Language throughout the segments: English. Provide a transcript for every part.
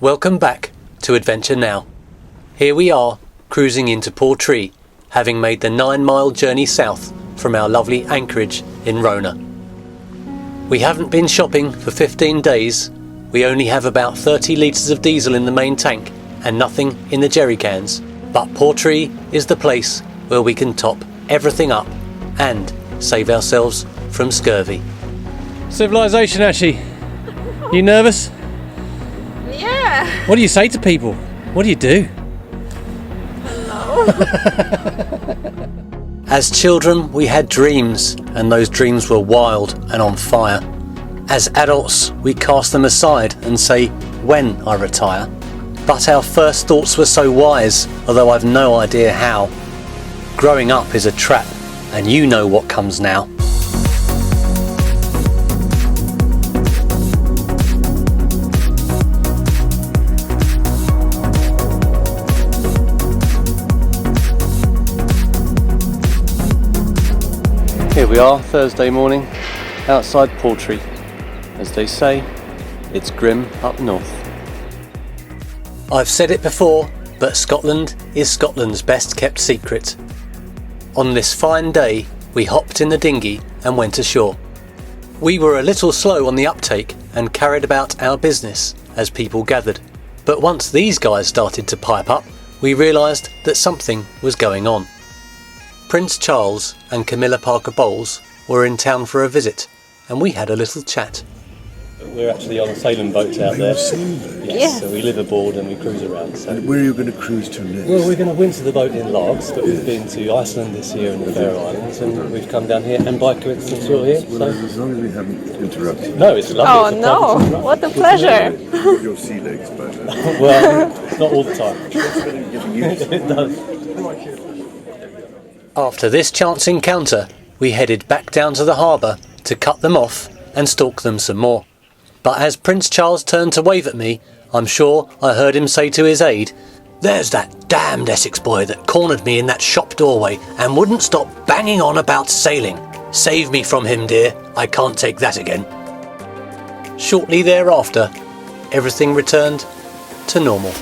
Welcome back to Adventure Now. Here we are, cruising into Portree, having made the 9-mile journey south from our lovely anchorage in Rhode. We haven't been shopping for 15 days. We only have about 30 litres of diesel in the main tank and nothing in the jerry cans. But Portree is the place where we can top everything up and save ourselves from scurvy. Civilization, Ashley. You nervous? Yeah. What do you say to people? What do you do? Hello. As children, we had dreams, and those dreams were wild and on fire. As adults, we cast them aside and say, when I retire. But our first thoughts were so wise, although I've no idea how. Growing up is a trap, and you know what comes now. Here we are, Thursday morning, outside Portree. As they say, it's grim up north. I've said it before, but Scotland is Scotland's best kept secret. On this fine day, we hopped in the dinghy and went ashore. We were a little slow on the uptake and carried about our business as people gathered. But once these guys started to pipe up, we realised that something was going on. Prince Charles and Camilla Parker-Bowles were in town for a visit, and we had a little chat. We're actually on a sailing boat out there. Yes, so we live aboard and we cruise around. So. And where are you going to cruise to next? Well, we're going to winter the boat in Largs, but we've been to Iceland this year and the Faroe Islands, and we've come down here, and by coincidence you're here. Well, as long as we haven't interrupted. No, it's lovely. Oh no, what a pleasure. Your sea legs, but well, not all the time. It does. After this chance encounter, we headed back down to the harbour to cut them off and stalk them some more. But as Prince Charles turned to wave at me, I'm sure I heard him say to his aide, "There's that damned Essex boy that cornered me in that shop doorway and wouldn't stop banging on about sailing. Save me from him, dear. I can't take that again." Shortly thereafter, everything returned to normal.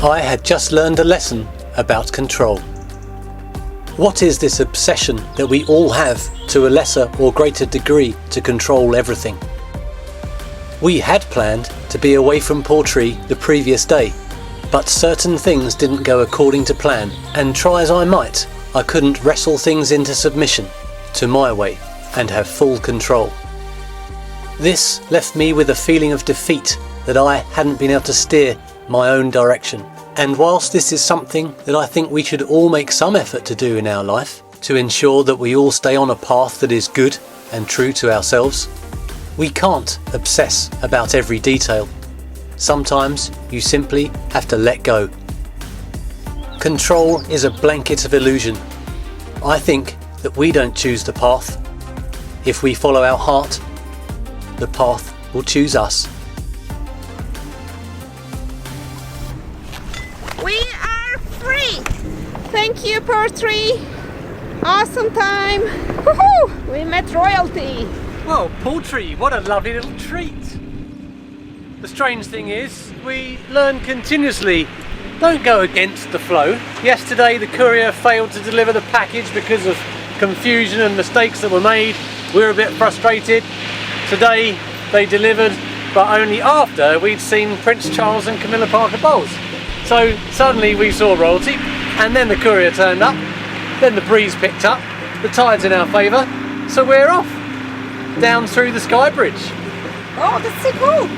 I had just learned a lesson about control. What is this obsession that we all have to a lesser or greater degree to control everything? We had planned to be away from Portree the previous day, but certain things didn't go according to plan, and try as I might, I couldn't wrestle things into submission to my way and have full control. This left me with a feeling of defeat that I hadn't been able to steer my own direction. And whilst this is something that I think we should all make some effort to do in our life, to ensure that we all stay on a path that is good and true to ourselves, we can't obsess about every detail. Sometimes you simply have to let go. Control is a blanket of illusion. I think that we don't choose the path. If we follow our heart, the path will choose us. We are free. Thank you, Portree. Awesome time. Woohoo! We met royalty. Well, Portree, what a lovely little treat. The strange thing is, we learn continuously. Don't go against the flow. Yesterday the courier failed to deliver the package because of confusion and mistakes that were made. We were a bit frustrated. Today they delivered, but only after we'd seen Prince Charles and Camilla Parker-Bowles. So suddenly we saw royalty, and then the courier turned up, then the breeze picked up, the tide's in our favour, so we're off, down through the Skye Bridge. Oh, that's so cool.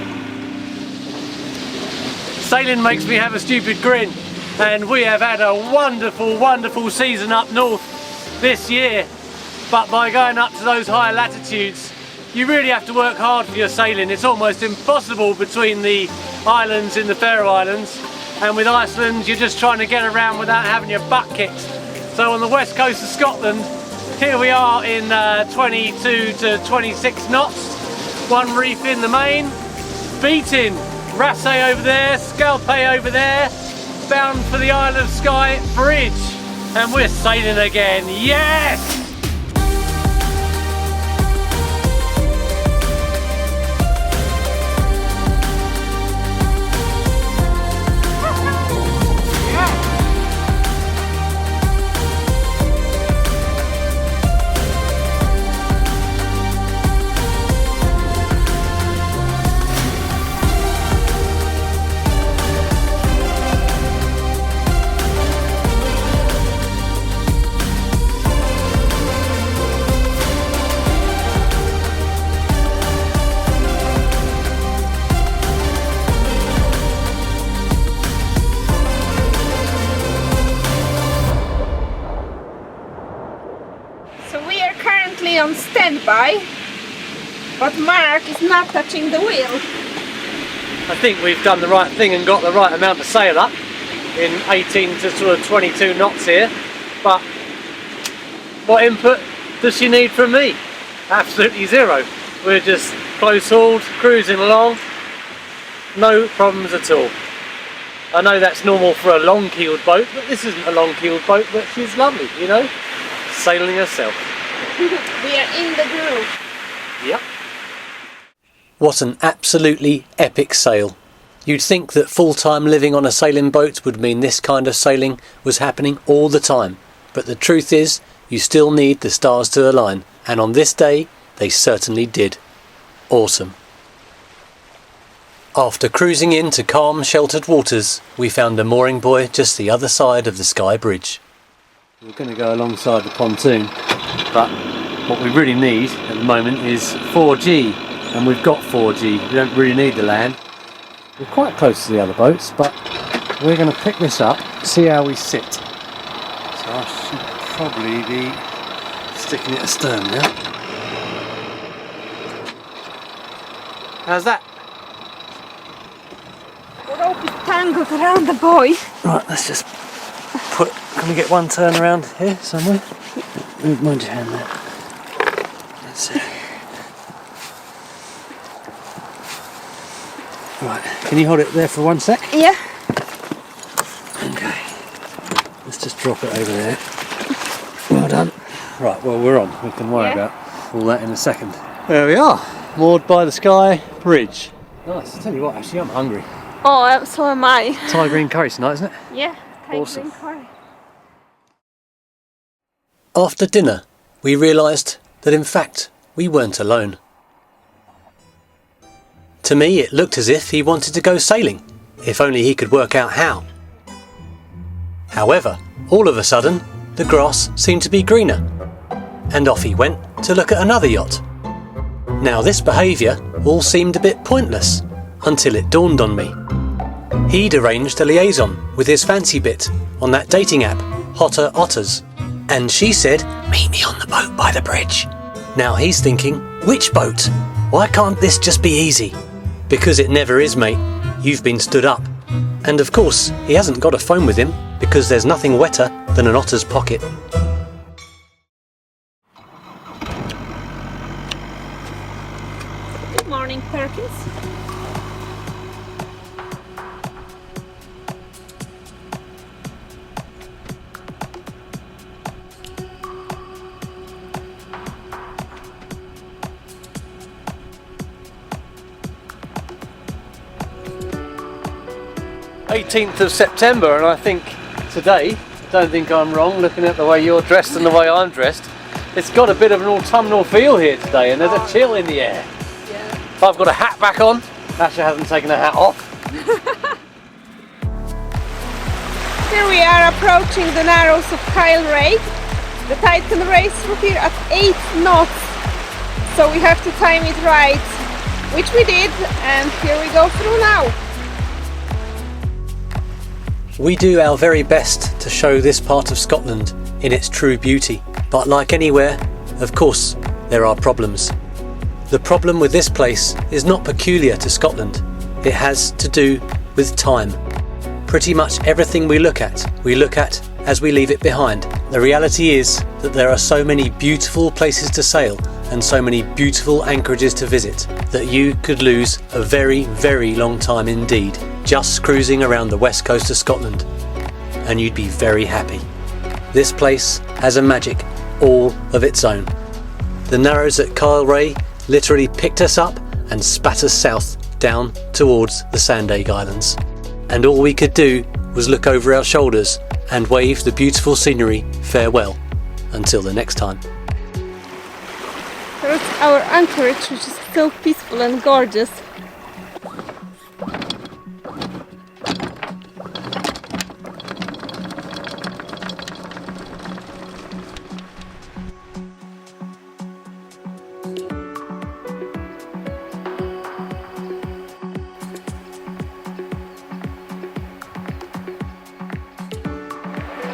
Sailing makes me have a stupid grin, and we have had a wonderful, wonderful season up north this year, but by going up to those higher latitudes, you really have to work hard for your sailing. It's almost impossible between the islands in the Faroe Islands. And with Iceland, you're just trying to get around without having your butt kicked. So on the west coast of Scotland, here we are in 22 to 26 knots, one reef in the main, beating Rassay over there, Scalpay over there, bound for the Isle of Skye Bridge. And we're sailing again, yes! by, but Mark is not touching the wheel. I think we've done the right thing and got the right amount of sail up in 18 to sort of 22 knots here, but what input does she need from me? Absolutely zero. We're just close-hauled, cruising along, no problems at all. I know that's normal for a long-keeled boat, but this isn't a long-keeled boat, but she's lovely, you know, sailing herself. We are in the groove. Yep. What an absolutely epic sail. You'd think that full-time living on a sailing boat would mean this kind of sailing was happening all the time, but the truth is, you still need the stars to align, and on this day, they certainly did. Awesome. After cruising into calm, sheltered waters, we found a mooring buoy just the other side of the Skye Bridge. We're going to go alongside the pontoon, but what we really need at the moment is 4G, and we've got 4G. We don't really need the land. We're quite close to the other boats, but we're going to pick this up, see how we sit. So I should probably be sticking it astern now. How's that? The rope is tangled around the buoy. Right, let's just put... Can we get one turn around here somewhere? Mind your hand there. That's it. Right, can you hold it there for 1 sec? Yeah. Okay. Let's just drop it over there. Well done. Right, well we're on. We can worry about all that in a second. There we are, moored by the Skye Bridge. Nice, I tell you what, actually I'm hungry. Oh, so am I. Thai green curry tonight, isn't it? Yeah, Awesome. curry. After dinner, we realised that in fact we weren't alone. To me it looked as if he wanted to go sailing, if only he could work out how. However, all of a sudden, the grass seemed to be greener, and off he went to look at another yacht. Now this behaviour all seemed a bit pointless, until it dawned on me. He'd arranged a liaison with his fancy bit on that dating app, Otters, and she said, "Meet me on the boat by the bridge." Now he's thinking, which boat? Why can't this just be easy? Because it never is, mate. You've been stood up. And of course, he hasn't got a phone with him, because there's nothing wetter than an otter's pocket. Good morning, Perkins. "18th of September, and I think today, I don't think I'm wrong looking at the way you're dressed and the way I'm dressed, it's got a bit of an autumnal feel here today, and there's a chill in the air. Yeah. I've got a hat back on. Asha hasn't taken her hat off. Here we are approaching the narrows of Kyle Rhea. The tide can race through here at 8 knots, so we have to time it right, which we did, and here we go through now. We do our very best to show this part of Scotland in its true beauty, but like anywhere, of course, there are problems. The problem with this place is not peculiar to Scotland. It has to do with time. Pretty much everything we look at as we leave it behind. The reality is that there are so many beautiful places to sail and so many beautiful anchorages to visit that you could lose a very, very long time indeed just cruising around the west coast of Scotland, and you'd be very happy. This place has a magic all of its own. The narrows at Kyle Rhea literally picked us up and spat us south down towards the Sandaig Islands, and all we could do was look over our shoulders and wave the beautiful scenery farewell until the next time. There's our anchorage, which is so peaceful and gorgeous.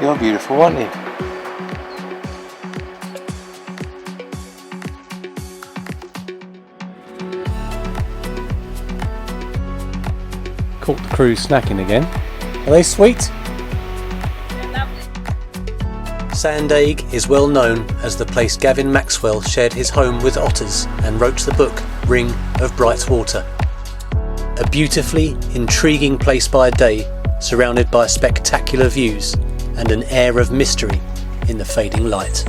You're beautiful, aren't you? caught the crew snacking again. Are they sweet? Sandaig is well known as the place Gavin Maxwell shared his home with otters and wrote the book Ring of Bright Water. A beautifully intriguing place by day, surrounded by spectacular views and an air of mystery in the fading light.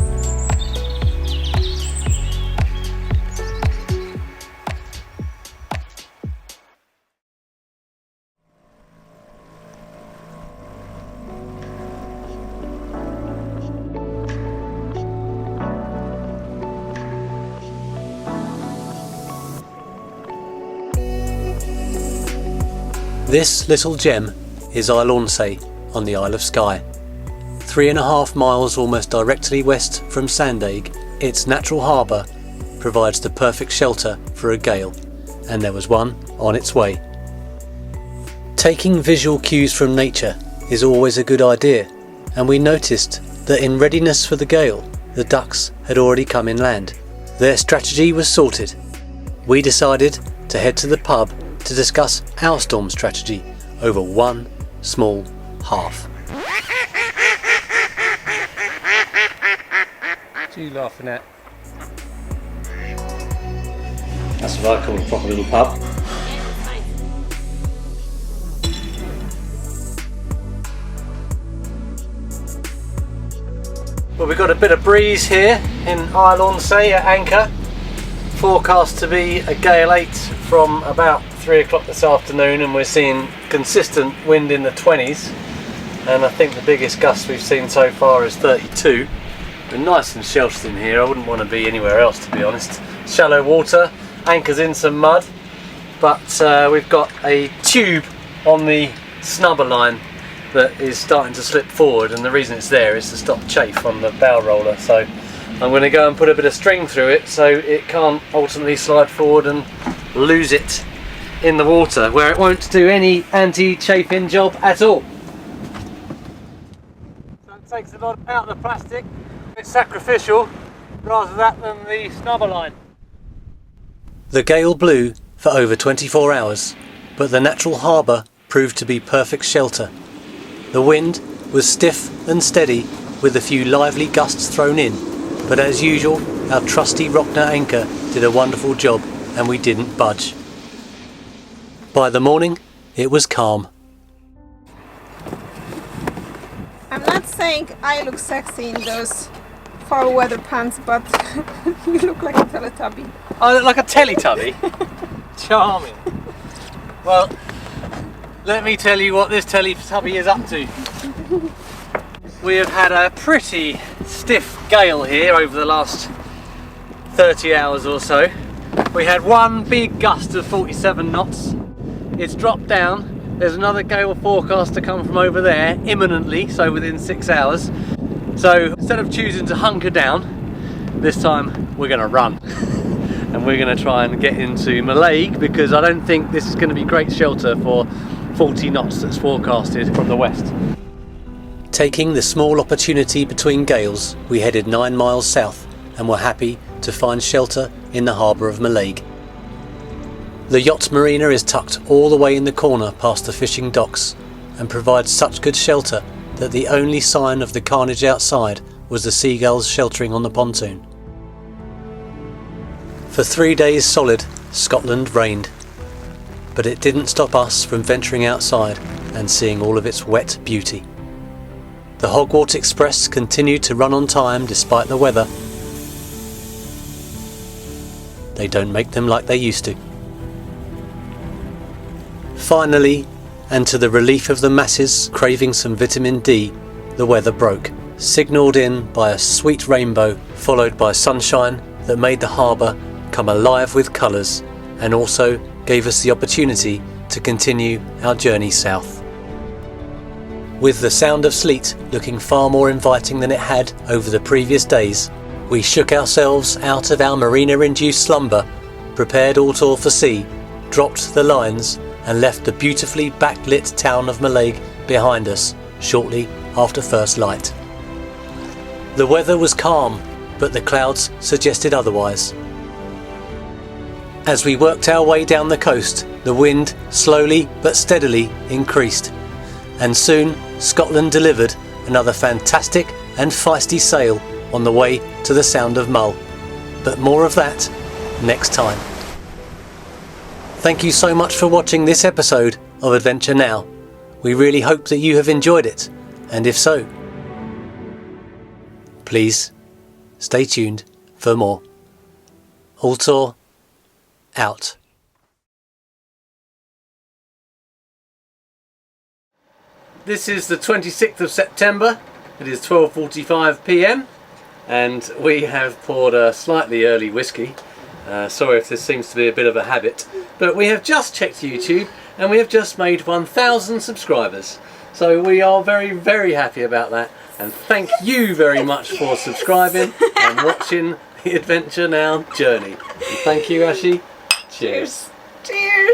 This little gem is Isle Ornsay on the Isle of Skye. 3.5 miles almost directly west from Sandaig, its natural harbour provides the perfect shelter for a gale, and there was one on its way. Taking visual cues from nature is always a good idea, and we noticed that in readiness for the gale, the ducks had already come inland. Their strategy was sorted. We decided to head to the pub to discuss our storm strategy over one small half. What are you laughing at? That's what I call a proper little pub. Well, we've got a bit of breeze here in Isle Ornsay at anchor. Forecast to be a gale 8 from about 3 o'clock this afternoon, and we're seeing consistent wind in the 20s, and I think the biggest gust we've seen so far is 32. We're nice and sheltered in here. I wouldn't want to be anywhere else, to be honest. Shallow water, anchors in some mud, but we've got a tube on the snubber line that is starting to slip forward, and the reason it's there is to stop chafe on the bow roller. So I'm going to go and put a bit of string through it so it can't ultimately slide forward and lose it in the water, where it won't do any anti-chafing job at all. So it takes a lot out of the plastic. It's sacrificial rather than the snubber line. The gale blew for over 24 hours, but the natural harbour proved to be perfect shelter. The wind was stiff and steady, with a few lively gusts thrown in, but as usual, our trusty Rockner anchor did a wonderful job, and we didn't budge. By the morning, it was calm. I'm not saying I look sexy in those foul weather pants, but you look like a Teletubby. I look like a Teletubby? Charming. Well, let me tell you what this Teletubby is up to. We have had a pretty stiff gale here over the last 30 hours or so. We had one big gust of 47 knots. It's dropped down. There's another gale forecast to come from over there imminently, so within 6 hours. So instead of choosing to hunker down, this time we're going to run. And we're going to try and get into Mallaig, because I don't think this is going to be great shelter for 40 knots that's forecasted from the west. Taking the small opportunity between gales, we headed 9 miles south and were happy to find shelter in the harbour of Mallaig. The yacht marina is tucked all the way in the corner past the fishing docks and provides such good shelter that the only sign of the carnage outside was the seagulls sheltering on the pontoon. For 3 days solid, Scotland rained, but it didn't stop us from venturing outside and seeing all of its wet beauty. The Hogwart Express continued to run on time despite the weather. They don't make them like they used to. Finally, and to the relief of the masses craving some vitamin D, the weather broke, signalled in by a sweet rainbow, followed by sunshine that made the harbour come alive with colours, and also gave us the opportunity to continue our journey south. With the sound of sleet looking far more inviting than it had over the previous days, we shook ourselves out of our marina-induced slumber, prepared Altor for sea, dropped the lines, and left the beautifully backlit town of Mallaig behind us shortly after first light. The weather was calm, but the clouds suggested otherwise. As we worked our way down the coast, the wind slowly but steadily increased, and soon Scotland delivered another fantastic and feisty sail on the way to the Sound of Mull. But more of that next time. Thank you so much for watching this episode of Adventure Now. We really hope that you have enjoyed it, and if so, please stay tuned for more. Altor out. This is the 26th of September. It is 12:45 p.m. and we have poured a slightly early whiskey. Sorry if this seems to be a bit of a habit, but we have just checked YouTube and we have just made 1,000 subscribers. So we are very, very happy about that, and thank you very much for subscribing and watching the Adventure Now journey. And thank you, Ashi. Cheers. Cheers.